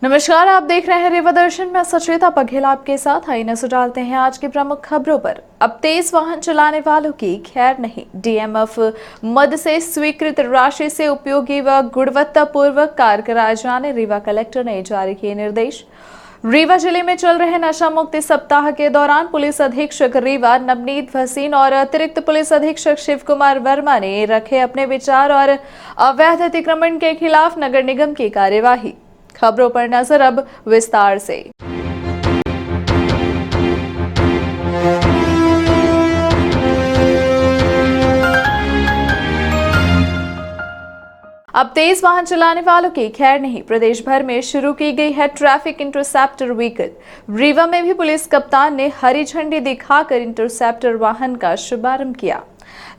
नमस्कार, आप देख रहे हैं रीवा दर्शन में सचेता बघेल आपके साथ। आइए नजर डालते हैं आज की प्रमुख खबरों पर। अब तेज वाहन चलाने वालों की खैर नहीं। डीएमएफ मद से स्वीकृत राशि से उपयोगी व गुणवत्तापूर्वक कार्य कराए जाने रीवा कलेक्टर ने जारी किए निर्देश। रीवा जिले में चल रहे नशा मुक्ति सप्ताह के दौरान पुलिस अधीक्षक रीवा नवनीत भसीन और अतिरिक्त पुलिस अधीक्षक शिव कुमार वर्मा ने रखे अपने विचार और अवैध अतिक्रमण के खिलाफ नगर निगम की कार्यवाही। खबरों पर नजर अब विस्तार से। अब तेज वाहन चलाने वालों की खैर नहीं। प्रदेश भर में शुरू की गई है ट्रैफिक इंटरसेप्टर व्हीकल। रीवा में भी पुलिस कप्तान ने हरी झंडी दिखाकर इंटरसेप्टर वाहन का शुभारंभ किया।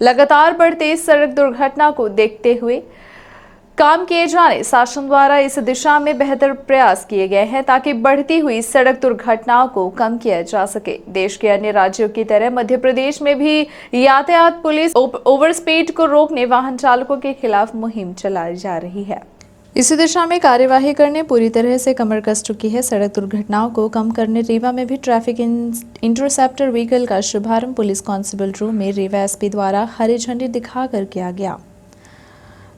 लगातार बढ़ते सड़क दुर्घटना को देखते हुए काम किए जाने शासन द्वारा इस दिशा में बेहतर प्रयास किए गए हैं ताकि बढ़ती हुई सड़क दुर्घटनाओं को कम किया जा सके। देश के अन्य राज्यों की तरह मध्य प्रदेश में भी यातायात पुलिस ओवर स्पीड को रोकने वाहन चालकों के खिलाफ मुहिम चलाई जा रही है। इसी दिशा में कार्यवाही करने पूरी तरह से कमर कस चुकी है। सड़क दुर्घटनाओं को कम करने रीवा में भी ट्रैफिक इंटरसेप्टर व्हीकल का शुभारंभ पुलिस कांस्टेबल रूम में रीवा एसपी द्वारा हरी झंडी दिखाकर किया गया।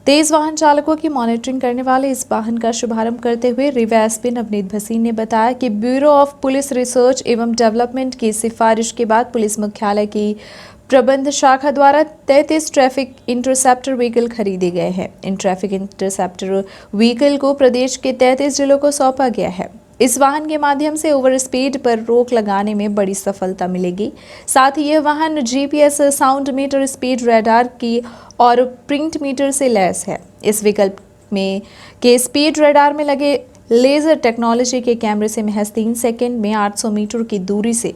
तेज वाहन चालकों की मॉनिटरिंग करने वाले इस वाहन का शुभारंभ करते हुए रीवा एसपी नवनीत भसीन ने बताया कि ब्यूरो ऑफ पुलिस रिसर्च एवं डेवलपमेंट की सिफारिश के बाद पुलिस मुख्यालय की प्रबंध शाखा द्वारा 33 ट्रैफिक इंटरसेप्टर व्हीकल खरीदे गए हैं। इन ट्रैफिक इंटरसेप्टर व्हीकल को प्रदेश के 33 जिलों को सौंपा गया है। इस वाहन के माध्यम से ओवर स्पीड पर रोक लगाने में बड़ी सफलता मिलेगी। साथ ही यह वाहन GPS, sound meter, speed radar की और प्रिंट मीटर से लैस है। इस विकल्प में के स्पीड रडार में लगे लेजर टेक्नोलॉजी के कैमरे से महज 3 सेकंड में 800 मीटर की दूरी से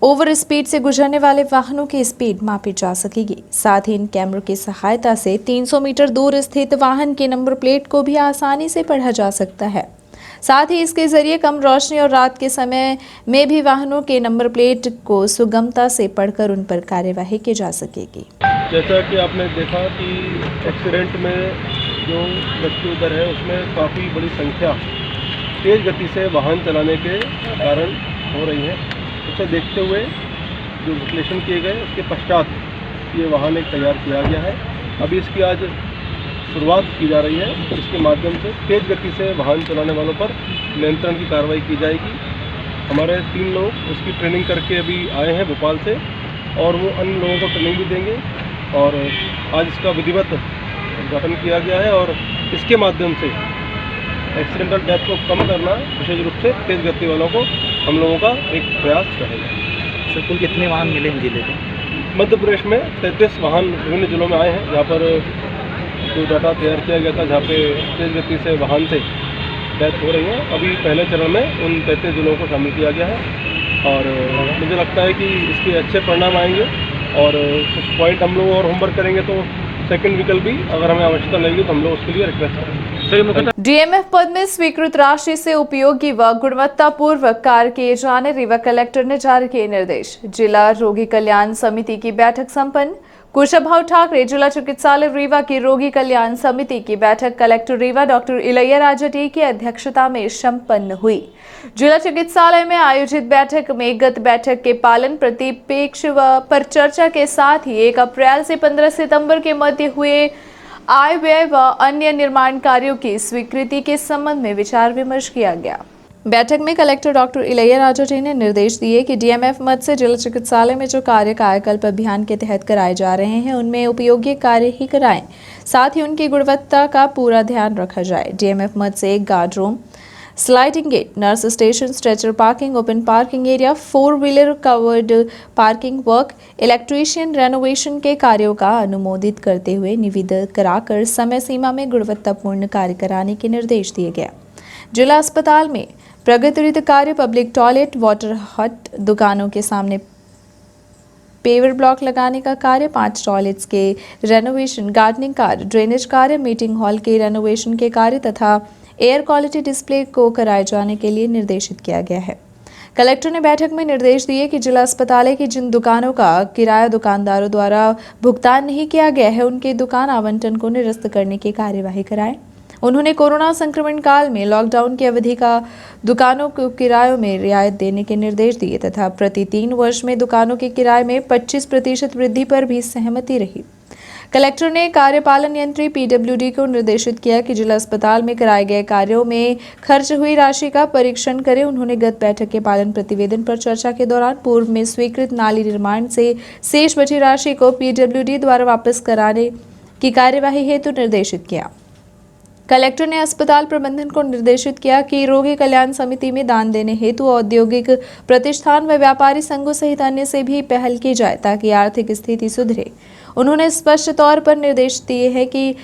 ओवर स्पीड से गुजरने वाले वाहनों की स्पीड मापी जा सकेगी। साथ ही इन कैमरों की सहायता से 300 मीटर दूर स्थित वाहन के नंबर प्लेट को भी आसानी से पढ़ा जा सकता है। साथ ही इसके जरिए कम रोशनी और रात के समय में भी वाहनों के नंबर प्लेट को सुगमता से पढ़कर उन पर कार्यवाही की जा सकेगी। जैसा कि आपने देखा कि एक्सीडेंट में जो मृत्यु दर है उसमें काफ़ी बड़ी संख्या तेज़ गति से वाहन चलाने के कारण हो रही है। उसे देखते हुए जो विश्लेषण किए गए उसके पश्चात ये वाहन एक तैयार किया गया है। अभी इसकी आज शुरुआत की जा रही है, जिसके माध्यम से तेज़ गति से वाहन चलाने वालों पर नियंत्रण की कार्रवाई की जाएगी। हमारे 3 लोग इसकी ट्रेनिंग करके अभी आए हैं भोपाल से और वो अन्य लोगों को ट्रेनिंग भी देंगे और आज इसका विधिवत उद्घाटन किया गया है और इसके माध्यम से एक्सीडेंटल डेथ को कम करना विशेष रूप से तेज़ गति वालों को हम लोगों का एक प्रयास रहेगा। सर, कुल कितने वाहन मिले हैं जिले में? मध्य प्रदेश में 33 वाहन विभिन्न जिलों में आए हैं, जहाँ पर जो डाटा तैयार किया गया था जहाँ पे तेज़ गति से वाहन से डेथ हो रही है। अभी पहले चरण में उन 33 जिलों को शामिल किया गया है और मुझे लगता है कि इसके अच्छे परिणाम आएंगे और कुछ पॉइंट हम लोग और होमवर्क करेंगे तो सेकंड व्हीकल भी अगर हमें आवश्यकता लगेगी तो हम लोग उसके लिए रिक्वेस्ट करेंगे। डीएमएफ पद में स्वीकृत राशि से उपयोगी व गुणवत्तापूर्वक कार्य किए जाने रीवा कलेक्टर ने जारी किए निर्देश। जिला रोगी कल्याण समिति की बैठक संपन्न। कुशाभाऊ ठाकरे जिला चिकित्सालय रीवा की रोगी कल्याण समिति की बैठक कलेक्टर रीवा डॉक्टर इलैया राजटी की अध्यक्षता में संपन्न हुई। जिला चिकित्सालय में आयोजित बैठक में गत बैठक के पालन प्रतिपेक्ष व पर चर्चा के साथ ही 1 अप्रैल से 15 सितंबर के मध्य हुए आय व्यय व अन्य निर्माण कार्यों की स्वीकृति के संबंध में विचार विमर्श किया गया। बैठक में कलेक्टर डॉक्टर इलैया राजटी ने निर्देश दिए कि डीएमएफ मद से जिला चिकित्सालय में जो कार्य कायाकल्प अभियान के तहत कराए जा रहे हैं उनमें उपयोगी कार्य ही कराएं। साथ ही उनकी गुणवत्ता का पूरा ध्यान रखा जाए। डीएमएफ मद से एक guard room, sliding gate, nurse station, stretcher parking, open parking area, 4 wheeler covered parking work, electrician renovation के कार्यों का अनुमोदित करते हुए निविदा कराकर समय सीमा में गुणवत्तापूर्ण कार्य कराने के निर्देश दिए गए। जिला अस्पताल में प्रगतिरित कार्य, पब्लिक टॉयलेट, वाटर हट, दुकानों के सामने पेवर ब्लॉक लगाने का कार्य, 5 टॉयलेट्स के रेनोवेशन, गार्डनिंग कार्य, ड्रेनेज कार्य, मीटिंग हॉल के रेनोवेशन के कार्य तथा एयर क्वालिटी डिस्प्ले को कराए जाने के लिए निर्देशित किया गया है। कलेक्टर ने बैठक में निर्देश दिए कि जिला अस्पताल की जिन दुकानों का किराया दुकानदारों द्वारा भुगतान नहीं किया गया है उनके दुकान आवंटन को निरस्त करने की कार्यवाही कराएं। उन्होंने कोरोना संक्रमण काल में लॉकडाउन की अवधि का दुकानों को किरायों में रियायत देने के निर्देश दिए तथा प्रति 3 वर्ष में दुकानों के किराए में 25% वृद्धि पर भी सहमति रही। कलेक्टर ने कार्यपालन यंत्री पीडब्ल्यूडी को निर्देशित किया कि जिला अस्पताल में कराए गए कार्यों में खर्च हुई राशि का परीक्षण करें। उन्होंने गत बैठक के पालन प्रतिवेदन पर चर्चा के दौरान पूर्व में स्वीकृत नाली निर्माण से शेष बची राशि को पीडब्ल्यूडी द्वारा वापस कराने की कार्यवाही हेतु निर्देशित किया। कलेक्टर ने अस्पताल प्रबंधन को निर्देशित किया कि रोगी कल्याण समिति में दान देने हेतु औद्योगिक प्रतिष्ठान व व्यापारी संघों सहित अन्य से भी पहल की जाए ताकि आर्थिक स्थिति सुधरे। उन्होंने स्पष्ट तौर पर निर्देश दिए हैं कि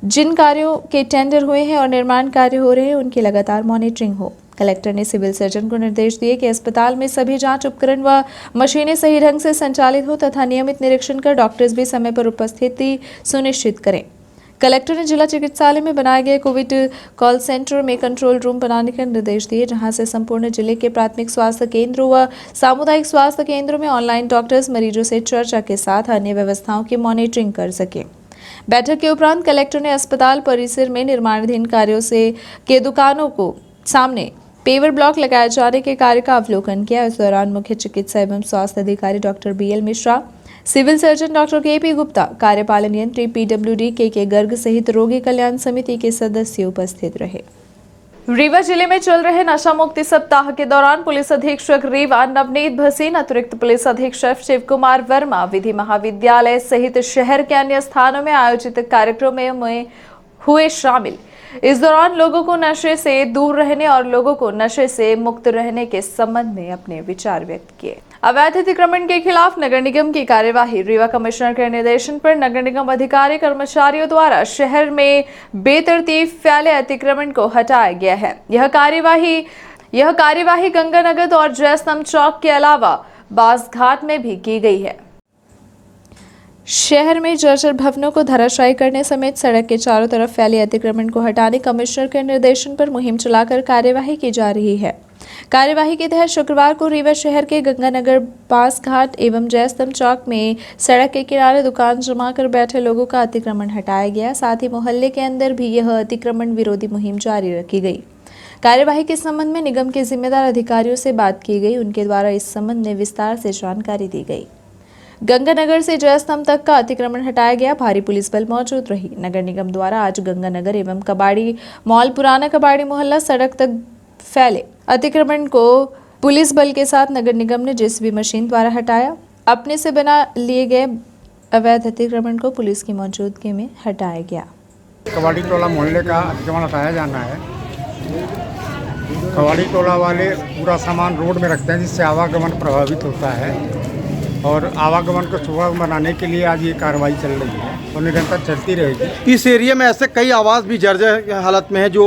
जिन कार्यों के टेंडर हुए हैं और निर्माण कार्य हो रहे हैं उनकी लगातार मॉनिटरिंग हो। कलेक्टर ने सिविल सर्जन को निर्देश दिए कि अस्पताल में सभी जांच उपकरण व मशीनें सही ढंग से संचालित हो तथा नियमित निरीक्षण कर डॉक्टर्स भी समय पर उपस्थिति सुनिश्चित करें। कलेक्टर ने जिला चिकित्सालय में बनाए गए कोविड कॉल सेंटर में कंट्रोल रूम बनाने के निर्देश दिए, जहां से संपूर्ण जिले के प्राथमिक स्वास्थ्य केंद्रों व सामुदायिक स्वास्थ्य केंद्रों में ऑनलाइन डॉक्टर्स मरीजों से चर्चा के साथ अन्य व्यवस्थाओं की मॉनिटरिंग कर सके। बैठक के उपरांत कलेक्टर ने अस्पताल परिसर में निर्माणाधीन कार्यों के दुकानों को सामने पेवर ब्लॉक लगाए जाने के कार्य का अवलोकन किया। इस दौरान मुख्य चिकित्सा एवं स्वास्थ्य अधिकारी doctor BL Mishra, civil surgeon doctor KP Gupta, कार्यपालन यंत्री पीडब्ल्यूडी के गर्ग सहित रोगी कल्याण समिति के सदस्य उपस्थित रहे। रीवा जिले में चल रहे नशा मुक्ति सप्ताह के दौरान पुलिस अधीक्षक रीवा नवनीत भसीन, अतिरिक्त पुलिस अधीक्षक शिव कुमार वर्मा विधि महाविद्यालय सहित शहर के अन्य स्थानों में आयोजित कार्यक्रमों में हुए शामिल। इस दौरान लोगों को नशे से दूर रहने और लोगों को नशे से मुक्त रहने के संबंध में अपने विचार व्यक्त किए। अवैध अतिक्रमण के खिलाफ नगर निगम की कार्यवाही। रीवा कमिश्नर के निर्देशन पर नगर निगम अधिकारी कर्मचारियों द्वारा शहर में बेतरतीब फैले अतिक्रमण को हटाया गया है। यह कार्यवाही गंगानगर और जयस्तंभ चौक के अलावा बासघाट में भी की गई है। शहर में जर्जर भवनों को धराशायी करने समेत सड़क के चारों तरफ फैले अतिक्रमण को हटाने कमिश्नर के निर्देशन पर मुहिम चलाकर कार्यवाही की जा रही है। कार्यवाही के तहत शुक्रवार को रीवा शहर के गंगानगर, बासघाट एवं जयस्तंभ चौक में सड़क के किनारे दुकान जमा कर बैठे लोगों का अतिक्रमण हटाया गया। साथ ही मोहल्ले के अंदर भी यह अतिक्रमण विरोधी मुहिम जारी रखी गई। कार्यवाही के संबंध में निगम के जिम्मेदार अधिकारियों से बात की गई। उनके द्वारा इस संबंध में विस्तार से जानकारी दी गई। गंगानगर से जयस्तंभ तक का अतिक्रमण हटाया गया। भारी पुलिस बल मौजूद रही। नगर निगम द्वारा आज गंगानगर एवं कबाड़ी मॉल, पुराना कबाड़ी मोहल्ला सड़क तक फैले अतिक्रमण को पुलिस बल के साथ नगर निगम ने JCB मशीन द्वारा हटाया। अपने से बना लिए गए अवैध अतिक्रमण को पुलिस की मौजूदगी में हटाया गया। कबाड़ी टोला मोहल्ले का अतिक्रमण हटाया जाना है। कबाड़ी टोला वाले पूरा सामान रोड में रखते हैं, जिससे आवागमन प्रभावित होता है और आवागमन को सुगम बनाने के लिए आज ये कार्रवाई चल रही है और निरंतर चलती रहेगी। इस एरिया में ऐसे कई आवास भी जर्जर हालत में है जो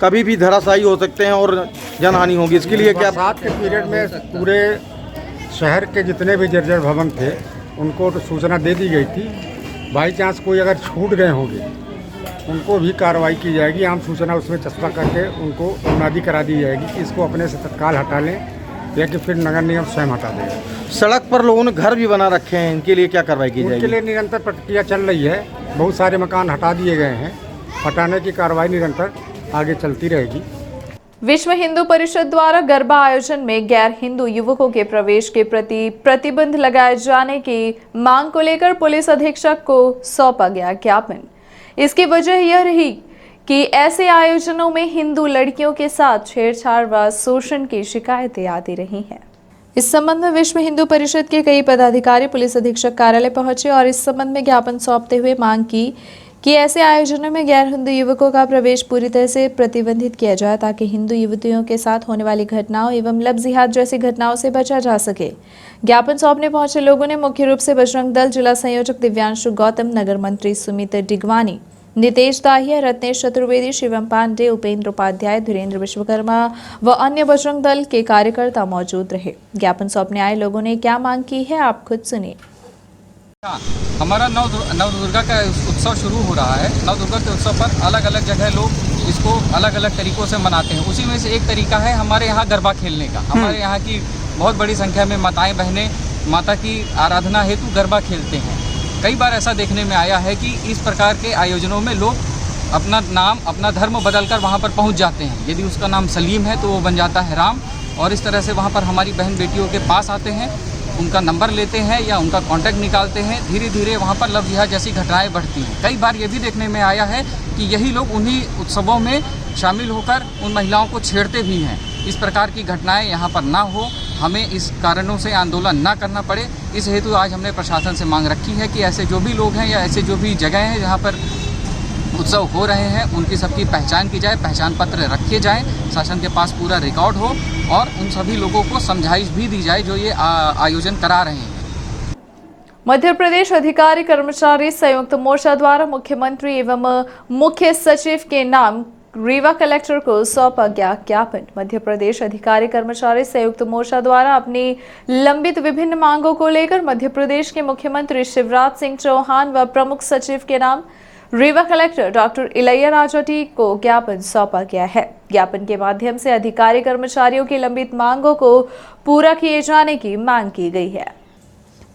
कभी भी धराशायी हो सकते हैं और जनहानि होगी। इसके लिए क्या बरसात के पीरियड में पूरे शहर के जितने भी जर्जर भवन थे उनको तो सूचना दे दी गई थी। बाई चांस कोई अगर छूट गए होंगे उनको भी कार्रवाई की जाएगी। आम सूचना उसमें चस्पा करके उनको मुनादी करा दी जाएगी। इसको अपने से तत्काल हटा लें या कि फिर नगर निगम स्वयं हटा देगा। सड़क पर लोगों ने घर भी बना रखे हैं, इनके लिए क्या कार्रवाई की जाएगी? उनके लिए निरंतर प्रक्रिया चल रही है। बहुत सारे मकान हटा दिए गए हैं। हटाने की कार्रवाई निरंतर आगे चलती रहेगी। विश्व हिंदू परिषद द्वारा गरबा आयोजन में गैर हिंदू युवकों के प्रवेश के प्रति प्रतिबंध लगाए जाने की मांग को लेकर पुलिस अधीक्षक को सौंपा गया ज्ञापन। इसकी वजह यह रही कि ऐसे आयोजनों में हिंदू लड़कियों के साथ छेड़छाड़ व शोषण की शिकायतें आती रही हैं। इस संबंध में विश्व हिंदू परिषद के कई पदाधिकारी पुलिस अधीक्षक कार्यालय पहुंचे और इस संबंध में ज्ञापन सौंपते हुए मांग की कि ऐसे आयोजनों में गैर हिंदू युवकों का प्रवेश पूरी तरह से प्रतिबंधित किया जाए ताकि हिंदू युवतियों के साथ होने वाली घटनाओं एवं लव जिहाद जैसी घटनाओं से बचा जा सके। ज्ञापन सौंपने पहुंचे लोगों ने मुख्य रूप से बजरंग दल जिला संयोजक दिव्यांशु गौतम, नगर मंत्री सुमित डिगवानी, नितेश दाहिया, रत्नेश चतुर्वेदी, शिवम पांडे, उपेंद्र उपाध्याय, धीरेन्द्र विश्वकर्मा व अन्य बजरंग दल के कार्यकर्ता मौजूद रहे। ज्ञापन सौंपने आए लोगों ने क्या मांग की है, आप खुद सुनिए। हमारा नवदुर्गा का उत्सव शुरू हो रहा है। नवदुर्गा के उत्सव पर अलग अलग जगह लोग इसको अलग अलग तरीकों से मनाते हैं। उसी में से एक तरीका है हमारे यहाँ गरबा खेलने का। हमारे यहाँ की बहुत बड़ी संख्या में माताएं बहनें माता की आराधना हेतु गरबा खेलते हैं। कई बार ऐसा देखने में आया है कि इस प्रकार के आयोजनों में लोग अपना नाम अपना धर्म बदलकर वहाँ पर पहुँच जाते हैं। यदि उसका नाम सलीम है तो वो बन जाता है राम, और इस तरह से वहाँ पर हमारी बहन बेटियों के पास आते हैं, उनका नंबर लेते हैं या उनका कांटेक्ट निकालते हैं। धीरे धीरे वहाँ पर लव जिहाद जैसी घटनाएं बढ़ती हैं। कई बार ये भी देखने में आया है कि यही लोग उन्हीं उत्सवों में शामिल होकर उन महिलाओं को छेड़ते भी हैं। इस प्रकार की घटनाएं यहाँ पर ना हो, हमें इस कारणों से आंदोलन ना करना पड़े, इस हेतु आज हमने प्रशासन से मांग रखी है कि ऐसे जो भी लोग हैं या ऐसे जो भी जगह हैं जहाँ पर उत्सव हो रहे हैं उनकी सबकी पहचान की जाए, पहचान पत्र रखे जाएं, शासन के पास पूरा रिकॉर्ड हो और उन सभी लोगों को समझाइश भी दी जाए जो ये आयोजन करा रहे हैं। मध्य प्रदेश अधिकारी कर्मचारी संयुक्त मोर्चा द्वारा मुख्यमंत्री एवं मुख्य सचिव के नाम रीवा कलेक्टर को सौंपा गया ज्ञापन। मध्य प्रदेश अधिकारी कर्मचारी संयुक्त मोर्चा द्वारा अपनी लंबित विभिन्न मांगों को लेकर मध्य प्रदेश के मुख्यमंत्री शिवराज सिंह चौहान व प्रमुख सचिव के नाम रीवा कलेक्टर डॉक्टर इलैया राजौटी को ज्ञापन सौंपा गया है। ज्ञापन के माध्यम से अधिकारी कर्मचारियों की लंबित मांगों को पूरा किए जाने की मांग की गई है।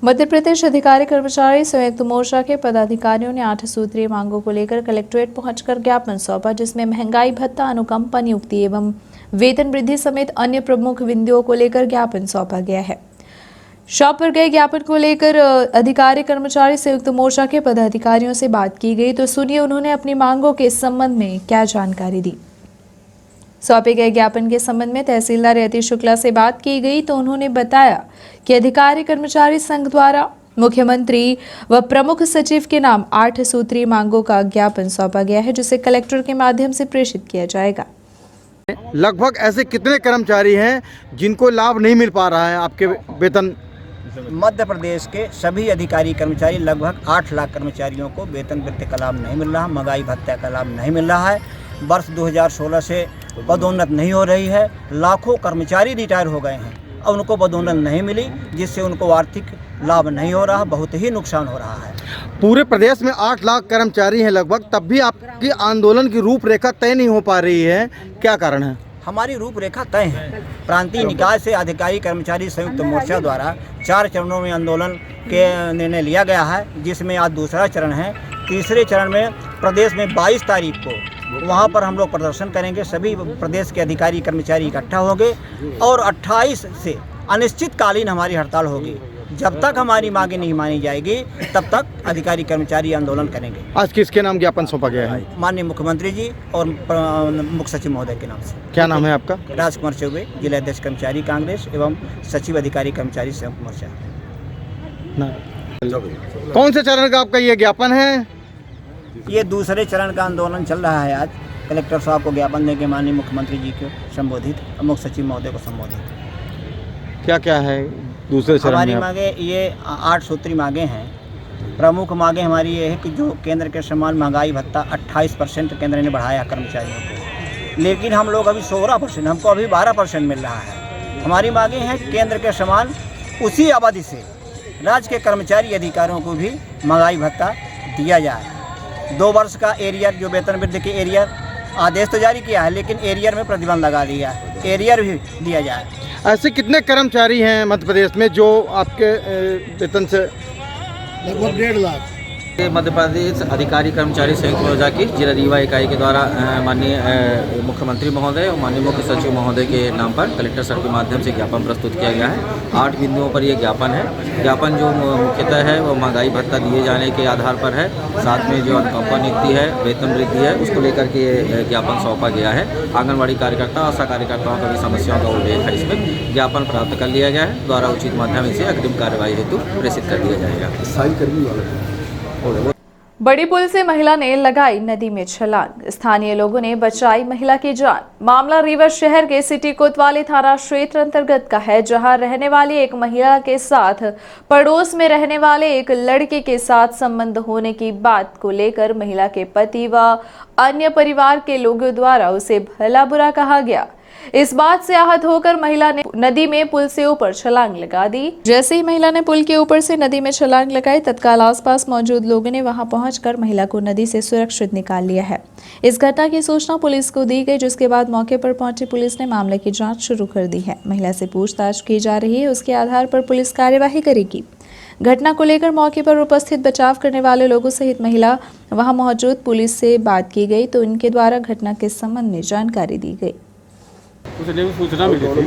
मध्य प्रदेश अधिकारी कर्मचारी संयुक्त मोर्चा के पदाधिकारियों ने 8 सूत्रीय मांगों को लेकर कलेक्ट्रेट पहुंचकर ज्ञापन सौंपा, जिसमें महंगाई भत्ता, अनुकंपा नियुक्ति एवं वेतन वृद्धि समेत अन्य प्रमुख बिंदुओं को लेकर ज्ञापन सौंपा गया है। शॉप पर गए ज्ञापन को लेकर अधिकारी कर्मचारी संयुक्त मोर्चा के पदाधिकारियों से बात की गई, तो सुनिए उन्होंने अपनी मांगों के संबंध में क्या जानकारी दी। सौंपे गए ज्ञापन के संबंध में तहसीलदार यति शुक्ला से बात की गई तो उन्होंने बताया कि अधिकारी कर्मचारी संघ द्वारा मुख्यमंत्री व प्रमुख सचिव के नाम 8 सूत्रीय मांगों का ज्ञापन सौंपा गया है, जिसे कलेक्टर के माध्यम से प्रेषित किया जाएगा। लगभग ऐसे कितने कर्मचारी हैं जिनको लाभ नहीं मिल पा रहा है आपके वेतन? मध्य प्रदेश के सभी अधिकारी कर्मचारी लगभग 8 लाख कर्मचारियों को वेतन वृद्धि का लाभ नहीं मिल रहा, महंगाई भत्ते का लाभ नहीं मिल रहा है। वर्ष 2016 से पदोन्नत नहीं हो रही है। लाखों कर्मचारी रिटायर हो गए हैं और उनको पदोन्नत नहीं मिली, जिससे उनको आर्थिक लाभ नहीं हो रहा, बहुत ही नुकसान हो रहा है। पूरे प्रदेश में 8 लाख कर्मचारी हैं लगभग, तब भी आपकी आंदोलन की रूपरेखा तय नहीं हो पा रही है, क्या कारण है? हमारी रूपरेखा तय है। प्रांतीय निकाय से अधिकारी कर्मचारी संयुक्त मोर्चा द्वारा 4 चरणों में आंदोलन के निर्णय लिया गया है, जिसमें आज दूसरा चरण है। तीसरे चरण में प्रदेश में 22 तारीख को वहां पर हम लोग प्रदर्शन करेंगे। सभी प्रदेश के अधिकारी कर्मचारी इकट्ठा होंगे और 28 से अनिश्चितकालीन हमारी हड़ताल होगी। जब तक हमारी मांगे नहीं मानी जाएगी तब तक अधिकारी कर्मचारी आंदोलन करेंगे। आज किसके नाम ज्ञापन सौंपा गया है? माननीय मुख्यमंत्री जी और मुख्य सचिव महोदय के नाम से। क्या नाम है आपका? राजकुमार चौबे, जिला अध्यक्ष कर्मचारी कांग्रेस एवं सचिव अधिकारी कर्मचारी संयुक्त मोर्चा। कौन से चरण का आपका ये ज्ञापन है? ये दूसरे चरण का आंदोलन चल रहा है। आज कलेक्टर साहब को ज्ञापन देके माननीय मुख्यमंत्री जी को संबोधित, मुख्य सचिव महोदय को संबोधित। क्या क्या है दूसरे चरण हमारी में? मांगे ये 8 सूत्री मांगे हैं। प्रमुख मांगे हमारी ये है कि जो केंद्र के समान महंगाई भत्ता 28% केंद्र ने बढ़ाया कर्मचारियों को, लेकिन हम लोग अभी 16%, हमको अभी 12% मिल रहा है। हमारी मांगे हैं केंद्र के समान उसी अवधि से राज्य के कर्मचारी अधिकारियों को भी महंगाई भत्ता दिया जाए। 2 वर्ष का एरियर, जो वेतन वृद्धि के एरियर आदेश तो जारी किया है, लेकिन एरियर में प्रतिबंध लगा दिया है, एरियर भी दिया जाए। ऐसे कितने कर्मचारी हैं मध्य प्रदेश में जो आपके वेतन से? लगभग 1.5 लाख। मध्य प्रदेश अधिकारी कर्मचारी संयुक्त मोर्चा की जिला रीवा इकाई के द्वारा माननीय मुख्यमंत्री महोदय और माननीय मुख्य सचिव महोदय के नाम पर कलेक्टर सर के माध्यम से ज्ञापन प्रस्तुत किया गया है। 8 बिंदुओं पर ये ज्ञापन है। ज्ञापन जो मुख्यतः है वो महंगाई भत्ता दिए जाने के आधार पर है, साथ में जो अनुकंपा नियुक्ति है, वेतन वृद्धि है, उसको लेकर के ये ज्ञापन सौंपा गया है। आंगनबाड़ी कार्यकर्ता और आशा कार्यकर्ताओं का भी समस्याओं का उल्लेख है। इसमें ज्ञापन प्राप्त कर लिया गया है, द्वारा उचित माध्यम से अग्रिम कार्रवाई हेतु प्रेषित कर दिया जाएगा। बड़ी पुल से महिला ने लगाई नदी में छलांग, स्थानीय लोगों ने बचाई महिला की जान। मामला रीवा शहर के सिटी कोतवाली थाना क्षेत्र अंतर्गत का है, जहां रहने वाली एक महिला के साथ पड़ोस में रहने वाले एक लड़के के साथ संबंध होने की बात को लेकर महिला के पति व अन्य परिवार के लोगों द्वारा उसे भला बुरा कहा गया। इस बात से आहत होकर महिला ने नदी में पुल से ऊपर छलांग लगा दी। जैसे ही महिला ने पुल के ऊपर से नदी में छलांग लगाई, तत्काल आसपास मौजूद लोगों ने वहां पहुंचकर महिला को नदी से सुरक्षित निकाल लिया है। इस घटना की सूचना पुलिस को दी गई, जिसके बाद मौके पर पहुंची पुलिस ने मामले की जांच शुरू कर दी है। महिला से पूछताछ की जा रही है, उसके आधार पर पुलिस कार्यवाही करेगी। घटना को लेकर मौके पर उपस्थित बचाव करने वाले लोगों सहित महिला वहां मौजूद पुलिस से बात की गई तो इनके द्वारा घटना के संबंध में जानकारी दी गई। उसने सूचना मिली थी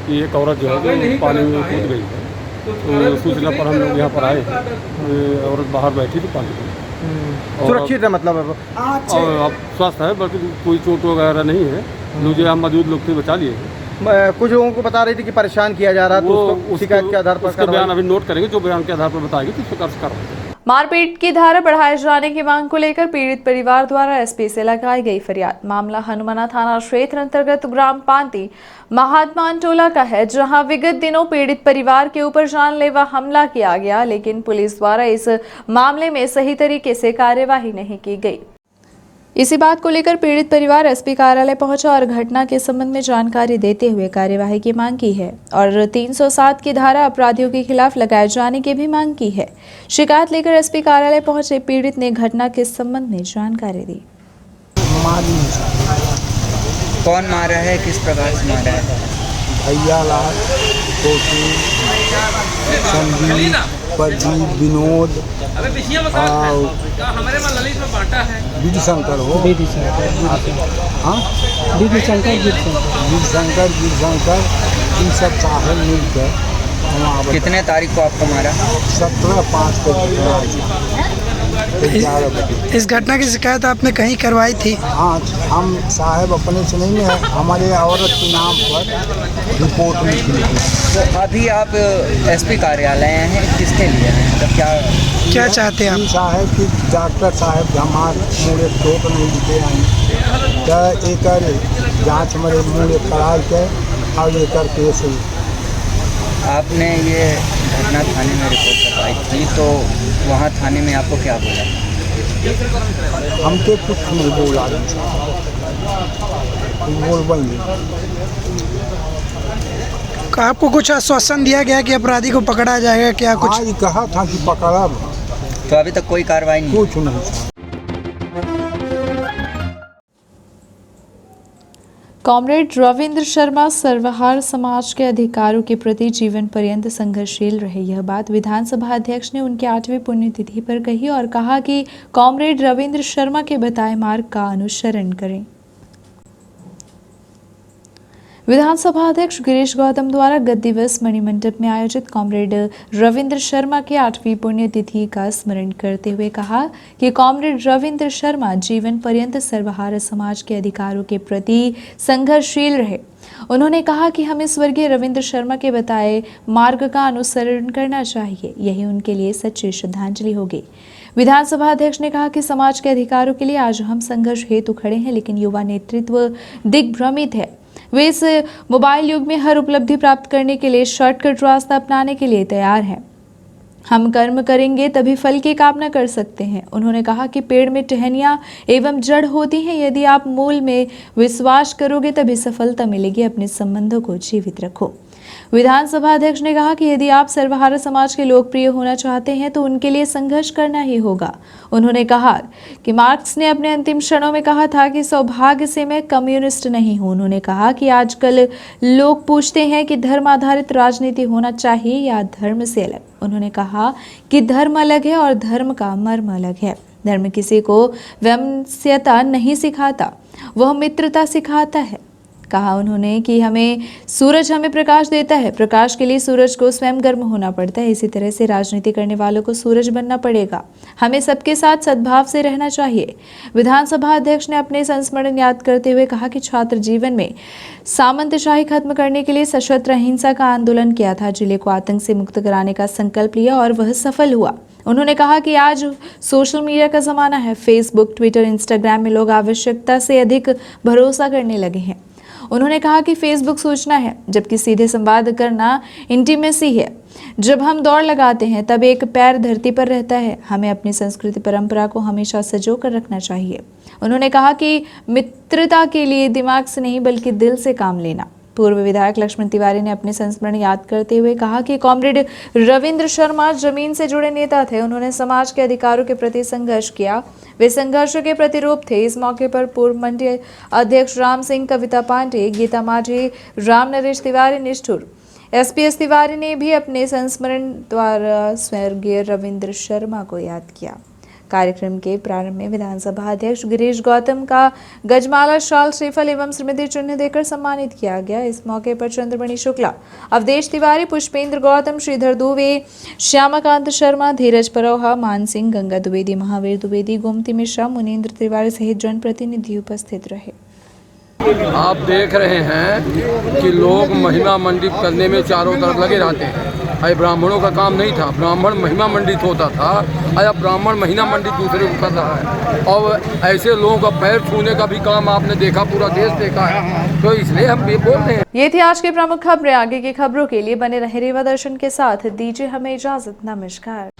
कि एक औरत जो है वो पानी में कूद गई है, तो सूचना पर हम लोग यहाँ पर आए हैं। औरत बाहर बैठी थी पानी में, सुरक्षित है मतलब और अब स्वस्थ है, बल्कि कोई चोट वगैरह नहीं है। मुझे यहाँ मौजूद लोग थे बचा लिए हैं। कुछ लोगों को बता रही थी कि परेशान किया जा रहा है, तो शिकायत के आधार पर उसका बयान अभी नोट करेंगे, जो बयान के आधार पर बताएगी तो उसको कार्रवाई। मारपीट की धारा बढ़ाए जाने की मांग को लेकर पीड़ित परिवार द्वारा एसपी से लगाई गई फरियाद। मामला हनुमाना थाना क्षेत्र अंतर्गत ग्राम पांती महात्मान टोला का है, जहां विगत दिनों पीड़ित परिवार के ऊपर जानलेवा हमला किया गया, लेकिन पुलिस द्वारा इस मामले में सही तरीके से कार्यवाही नहीं की गई। इसी बात को लेकर पीड़ित परिवार एसपी कार्यालय पहुंचा और घटना के संबंध में जानकारी देते हुए कार्यवाही की मांग की है और 307 की धारा अपराधियों के खिलाफ लगाए जाने की भी मांग की है। शिकायत लेकर एसपी कार्यालय पहुंचे पीड़ित ने घटना के संबंध में जानकारी दी। कौन मारा है, किस प्रकार से मारा है? भैया लाल, छोटू, संदीप, प्रदीप, विनोद विधि शंकर हो, हाँ विधि शंकर इन सब चाहे मिलकर। कितने तारीख को आपको मारा? 17/5 को 11 बजे। इस घटना की शिकायत आपने कहीं करवाई थी? हाँ, हम साहब अपने से नहीं है, हमारे औरत के नाम पर रिपोर्ट लिखी थी। अभी आप एसपी कार्यालय हैं, किसके लिए हैं? मतलब क्या चाहते हैं आप? साहब कि डॉक्टर साहब हमारे मुझे चोट नहीं दिखे हैं, तो एक जाँच मेरे मुझे करा के और एक केस। आपने ये घटना थाने में रिपोर्ट करवाई थी, तो वहाँ थाने में आपको क्या बोला? हम तो कुछ नहीं बोला, बोल आपको कुछ आश्वासन दिया गया कि अपराधी को पकड़ा जाएगा क्या? कुछ हाँ, कहा था कि पकड़ा, तो अभी तक कोई कार्रवाई नहीं? कुछ नहीं। कॉमरेड रविंद्र शर्मा सर्वहार समाज के अधिकारों के प्रति जीवन पर्यंत संघर्षशील रहे। यह बात विधानसभा अध्यक्ष ने उनके 8वीं पुण्यतिथि पर कही और कहा कि कॉमरेड रविंद्र शर्मा के बताए मार्ग का अनुसरण करें। विधानसभा अध्यक्ष गिरीश गौतम द्वारा गत दिवस मणिमंडप में आयोजित कॉमरेड रविंद्र शर्मा के 8वीं पुण्यतिथि का स्मरण करते हुए कहा कि कॉमरेड रविंद्र शर्मा जीवन पर्यंत सर्वहारा समाज के अधिकारों के प्रति संघर्षशील रहे। उन्होंने कहा कि हमें स्वर्गीय रविंद्र शर्मा के बताए मार्ग का अनुसरण करना चाहिए, यही उनके लिए सच्ची श्रद्धांजलि होगी। विधानसभा अध्यक्ष ने कहा कि समाज के अधिकारों के लिए आज हम संघर्ष हेतु खड़े हैं, लेकिन युवा नेतृत्व दिग्भ्रमित है। वे इस मोबाइल युग में हर उपलब्धि प्राप्त करने के लिए शॉर्टकट रास्ता अपनाने के लिए तैयार हैं। हम कर्म करेंगे तभी फल की कामना कर सकते हैं। उन्होंने कहा कि पेड़ में टहनियाँ एवं जड़ होती हैं, यदि आप मूल में विश्वास करोगे तभी सफलता मिलेगी। अपने संबंधों को जीवित रखो। विधानसभा अध्यक्ष ने कहा कि यदि आप सर्वहारा समाज के लोकप्रिय होना चाहते हैं तो उनके लिए संघर्ष करना ही होगा। उन्होंने कहा कि मार्क्स ने अपने अंतिम क्षणों में कहा था कि सौभाग्य से मैं कम्युनिस्ट नहीं हूं। उन्होंने कहा कि आजकल लोग पूछते हैं कि धर्म आधारित राजनीति होना चाहिए या धर्म से अलग। उन्होंने कहा कि धर्म अलग है और धर्म का मर्म अलग है। धर्म किसी को वैमनस्यता नहीं सिखाता, वह मित्रता सिखाता है। कहा उन्होंने कि सूरज हमें प्रकाश देता है, प्रकाश के लिए सूरज को स्वयं गर्म होना पड़ता है। इसी तरह से राजनीति करने वालों को सूरज बनना पड़ेगा। हमें सबके साथ सद्भाव से रहना चाहिए। विधानसभा अध्यक्ष ने अपने संस्मरण याद करते हुए कहा कि छात्र जीवन में सामंतशाही खत्म करने के लिए सशस्त्र अहिंसा का आंदोलन किया था, जिले को आतंक से मुक्त कराने का संकल्प लिया और वह सफल हुआ। उन्होंने कहा कि आज सोशल मीडिया का ज़माना है। फेसबुक, ट्विटर, इंस्टाग्राम में लोग आवश्यकता से अधिक भरोसा करने लगे हैं। उन्होंने कहा कि फेसबुक सूचना है, जबकि सीधे संवाद करना इंटीमेसी है। जब हम दौड़ लगाते हैं तब एक पैर धरती पर रहता है। हमें अपनी संस्कृति परंपरा को हमेशा संजो कर रखना चाहिए। उन्होंने कहा कि मित्रता के लिए दिमाग से नहीं बल्कि दिल से काम लेना। पूर्व विधायक लक्ष्मण तिवारी ने अपने संस्मरण याद करते हुए कहा कि कॉमरेड रविंद्र शर्मा जमीन से जुड़े नेता थे। उन्होंने समाज के अधिकारों के प्रति संघर्ष किया, वे संघर्ष के प्रतिरूप थे। इस मौके पर पूर्व मंडल अध्यक्ष राम सिंह, कविता पांडे, गीता माझी, राम नरेश तिवारी निष्ठुर, एसपीएस तिवारी ने भी अपने संस्मरण द्वारा स्वर्गीय रविंद्र शर्मा को याद किया। कार्यक्रम के प्रारंभ में विधानसभा अध्यक्ष गिरीश गौतम का गजमाला, शाल, श्रीफल एवं स्मृति चिन्ह देकर सम्मानित किया गया। इस मौके पर चंद्रमणि शुक्ला, अवधेश तिवारी, पुष्पेंद्र गौतम, श्रीधर दुबे, श्यामाकांत शर्मा, धीरज परोहा, मान सिंह, गंगा द्विवेदी, महावीर द्विवेदी, गोमती मिश्रा, मुनीन्द्र तिवारी सहित जनप्रतिनिधि उपस्थित रहे। आप देख रहे हैं कि लोग महिमा मंडित करने में चारों तरफ लगे रहते हैं। अरे ब्राह्मणों का काम नहीं था, ब्राह्मण महिमा मंडित होता था। अब ब्राह्मण महिमा मंडित दूसरे को कर रहा है और ऐसे लोगों का पैर छूने का भी काम आपने देखा, पूरा देश देखा है, तो इसलिए हम ये बोल रहे हैं। ये थी आज की प्रमुख खबरें। आगे की खबरों के लिए बने रहे रेवा दर्शन के साथ। दीजिए हमें इजाजत। नमस्कार।